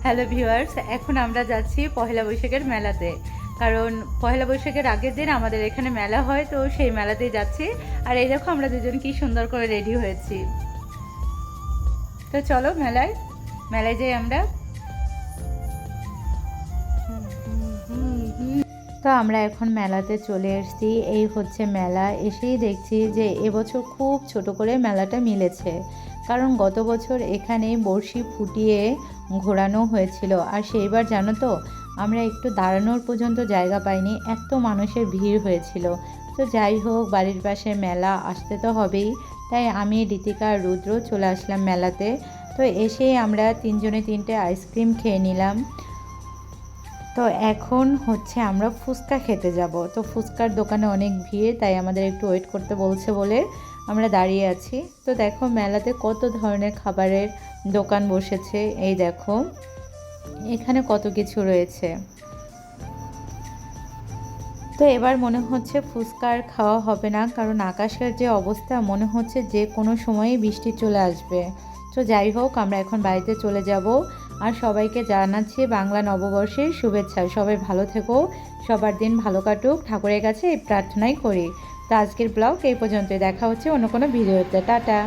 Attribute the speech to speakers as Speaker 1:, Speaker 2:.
Speaker 1: Hello viewers, এখন আমরা যাচ্ছি পহেলা বৈশাখের মেলাতে। কারণ পহেলা বৈশাখের আগের দিন আমাদের এখানে মেলা হয়, তো সেই মেলাতেই যাচ্ছি। আর এই দেখো আমরা দুজন কি সুন্দর করে রেডি হয়েছি। তো চলো মেলায় মেলায় যাই আমরা। তো আমরা এখন মেলাতে চলে এসেছি। এই হচ্ছে মেলা। এসেই দেখছি যে এবছর খুব ছোট করে মেলাটা মিলেছে, কারণ গত বছর এখানে বড়শি ফুটিয়ে ঘোরানো হয়েছিল। আর সেইবার জানো তো, আমরা একটু দাঁড়ানোর পর্যন্ত জায়গা পাইনি, এত মানুষের ভিড় হয়েছিল। তো যাই হোক, বাড়ির পাশে মেলা, আসতে তো হবেই। তাই আমি, ঋতিকা আর রুদ্র চলে আসলাম মেলাতে। তো এসেই আমরা তিনজনে তিনটে আইসক্রিম খেয়ে নিলাম। তো এখন হচ্ছে আমরা ফুচকা খেতে যাব। তো ফুচকার দোকানে অনেক ভিড়, তাই আমাদের একটু ওয়েট করতে বলছে বলে আমরা দাঁড়িয়ে আছি। তো দেখো মেলাতে কত ধরনের খাবারের দোকান বসেছে। এই দেখো এখানে কত কিছু রয়েছে। তো এবার মনে হচ্ছে ফুচকা আর খাওয়া হবে না, কারণ আকাশের যে অবস্থা, মনে হচ্ছে যে কোনো সময়ই বৃষ্টি চলে আসবে। তো যাই হোক, আমরা এখন বাড়িতে চলে যাব। আর সবাইকে জানাচ্ছি বাংলা নববর্ষের শুভেচ্ছা। সবাই ভালো থেকো, সবার দিন ভালো কাটুক, ঠাকুরের কাছে এই প্রার্থনাই করি। তো আজকের ব্লগ এই পর্যন্তই। দেখা হচ্ছে অন্য কোনো ভিডিওতে। টাটা।